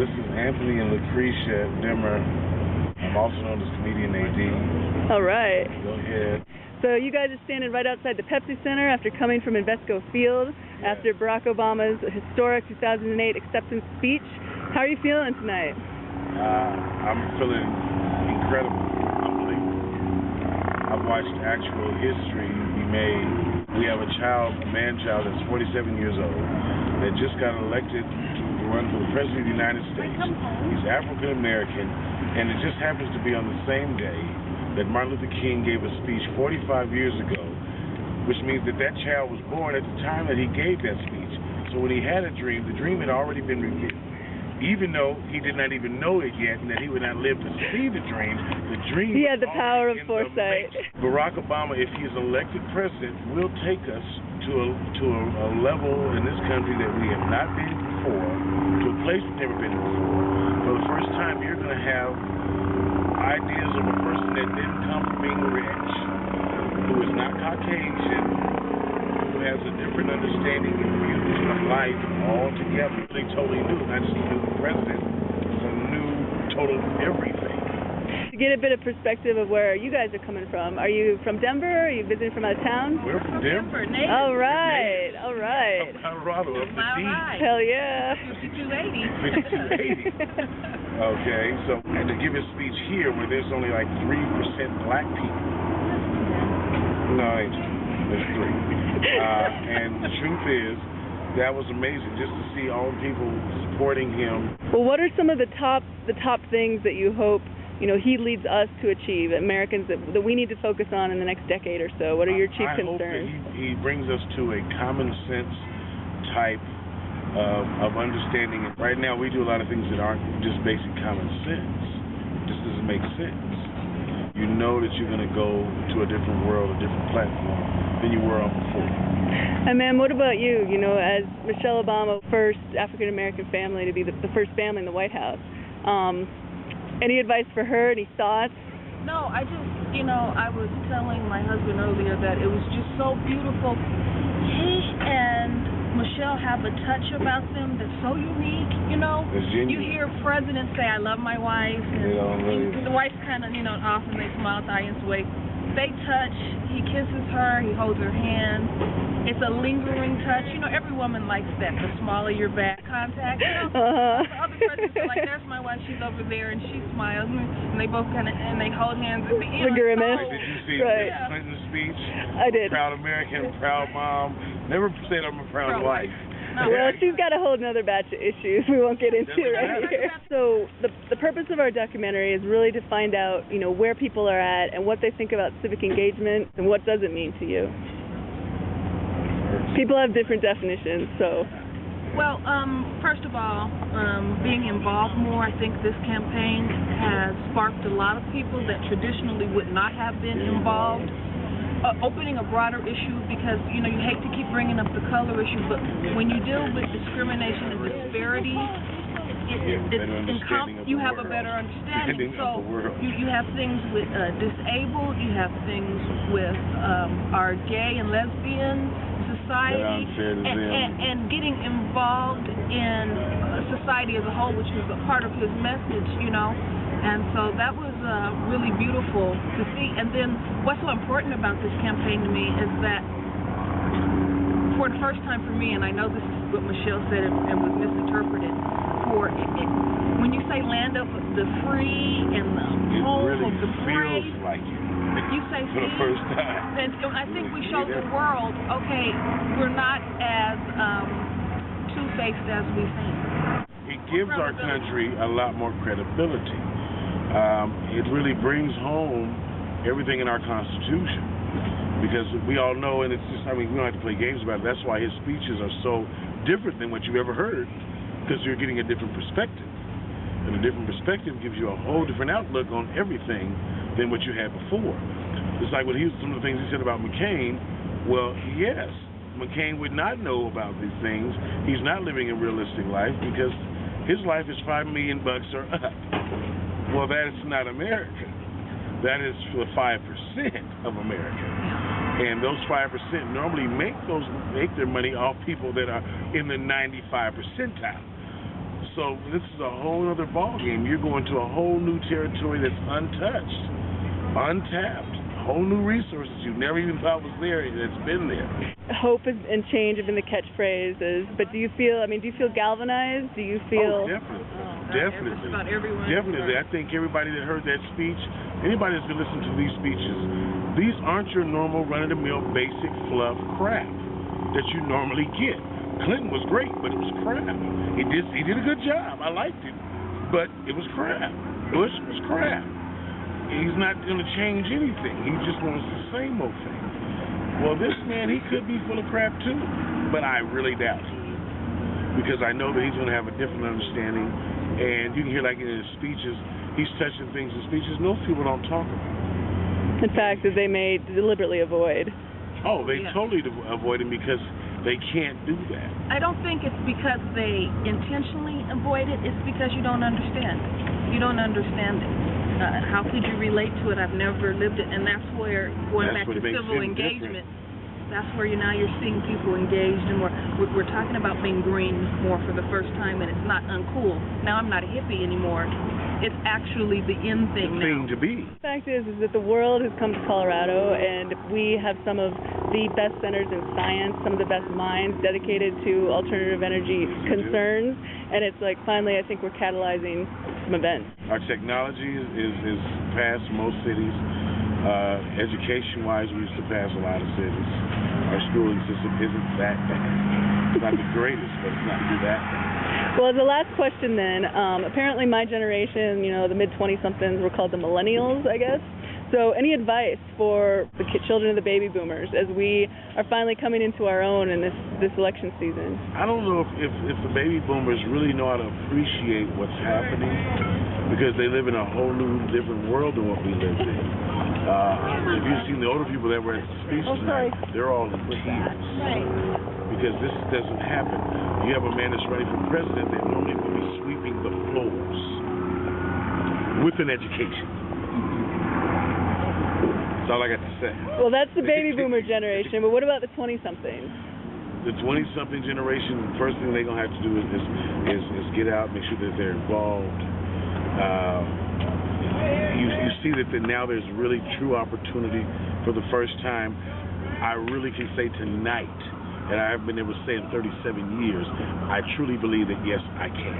This is Anthony and Lucretia Dimmer. I'm also known as Comedian AD. All right. Go ahead. So you guys are standing right outside the Pepsi Center after coming from Invesco Field after Barack Obama's historic 2008 acceptance speech. How are you feeling tonight? I'm feeling incredible, unbelievable. I've watched actual history be made. We have a man-child that's 47 years old that just got elected to run for the President of the United States. He's African-American, and it just happens to be on the same day that Martin Luther King gave a speech 45 years ago, which means that that child was born at the time that he gave that speech. So when he had a dream, the dream had already been revealed. Even though he did not even know it yet and that he would not live to see the dream he had the power of foresight. Barack Obama, if he is elected president, will take us to a level in this country that we have not been before, to a place we've never been before. For the first time, you're going to have ideas of a person that didn't come from being rich, who is not Caucasian, who has a different understanding and views of life altogether. They totally new, not just a new president, it's a new total everything. To get a bit of perspective of where you guys are coming from, are you from Denver? Are you visiting from out of town? We're from Denver. All right, all right. From Colorado, up the D. Hell yeah. 5280. Okay, so and to give a speech here where there's only like 3% black people. No, ain't you? There's 3. And the truth is, that was amazing just to see all the people supporting him. Well, what are some of the top things that you hope he leads us to achieve, Americans, that we need to focus on in the next decade or so? What are your chief concerns? I hope that he brings us to a common sense type of understanding. And right now we do a lot of things that aren't just basic common sense. It just doesn't make sense. You know that you're going to go to a different world, a different platform than you were on before. And ma'am, what about you? As Michelle Obama, first African-American family to be the first family in the White House, any advice for her? Any thoughts? No, I was telling my husband earlier that it was just so beautiful. He and Michelle have a touch about them that's so unique, You hear presidents say, I love my wife, and the wife's kind of, off and they smile, audience way. They touch, he kisses her, he holds her hand. It's a lingering touch. Every woman likes that, the smaller your back contact. Other presidents are like, there's my wife, she's over there, and she smiles, and they both and they hold hands at the end. The grimace. Did you see Clinton's speech? I did. Proud American, proud mom. Never said I'm a proud wife. No. Well, she's got a whole other batch of issues we won't get into right here. So the purpose of our documentary is really to find out, where people are at and what they think about civic engagement and what does it mean to you. People have different definitions, so. Well, first of all, being involved more, I think this campaign has sparked a lot of people that traditionally would not have been involved. Opening a broader issue because, you hate to keep bringing up the color issue, but when you deal with discrimination and disparity, you have a better understanding. So you have things with disabled, you have things with our gay and lesbian society, and getting involved in society as a whole, which was a part of his message, And so that was really beautiful to see. And then what's so important about this campaign to me is that for the first time for me, and I know this is what Michelle said and was misinterpreted, when you say land of the free and the home of the brave, feels like it. You say for the first time. And I think we showed the world, okay, we're not as two-faced as we think. It gives our country a lot more credibility. It really brings home everything in our Constitution, because we all know, and it's just, we don't have to play games about it. That's why his speeches are so different than what you've ever heard, because you're getting a different perspective. And a different perspective gives you a whole different outlook on everything than what you had before. It's like some of the things he said about McCain. Well, yes, McCain would not know about these things. He's not living a realistic life because his life is $5 million or up. Well, that is not America. That is for 5% of America. And those 5% normally make their money off people that are in the 95 percentile. so this is a whole other ball game. You're going to a whole new territory that's untouched, untapped, whole new resources you never even thought was there that's been there. Hope and change have been the catchphrases, but do you feel galvanized? Do you feel? Oh, definitely. Definitely. Just about everyone. Definitely. I think everybody that heard that speech, anybody that's been listening to these speeches, these aren't your normal run-of-the-mill basic fluff crap that you normally get. Clinton was great, but it was crap. He did a good job. I liked it, but it was crap. Bush was crap. He's not going to change anything. He just wants the same old thing. Well, this man, he could be full of crap too, but I really doubt it, because I know that he's going to have a different understanding. And you can hear, like in his speeches, he's touching things in speeches most people don't talk about. In fact, that they may deliberately avoid. Oh, they totally avoid him because they can't do that. I don't think it's because they intentionally avoid it. It's because you don't understand it. You don't understand it. How could you relate to it? I've never lived it. And that's where, going back to civil engagement, that's where you're seeing people engaged in more. We're talking about being green more for the first time, and it's not uncool. Now I'm not a hippie anymore. It's actually the in thing now. The thing to be. The fact is that the world has come to Colorado, and we have some of the best centers in science, some of the best minds dedicated to alternative energy concerns, and it's like finally I think we're catalyzing some events. Our technology is past most cities. Education-wise, we've surpassed a lot of cities. Our schooling system isn't that bad. It's not the greatest, but it's not that bad. Well, the last question then, apparently my generation, the mid-20-somethings, were called the millennials, I guess. So any advice for the children of the baby boomers as we are finally coming into our own in this election season? I don't know if the baby boomers really know how to appreciate what's happening, because they live in a whole new different world than what we lived in. If you've seen the older people that were at the speech tonight, they're all in tears. Right. Because this doesn't happen. You have a man that's running for president that normally would be sweeping the floors with an education. That's all I got to say. Well, that's the baby boomer generation, but what about the 20-somethings? The 20-something generation, the first thing they're going to have to do is get out, make sure that they're involved. You see that now there's really true opportunity for the first time. I really can say tonight, and I haven't been able to say in 37 years, I truly believe that, yes, I can.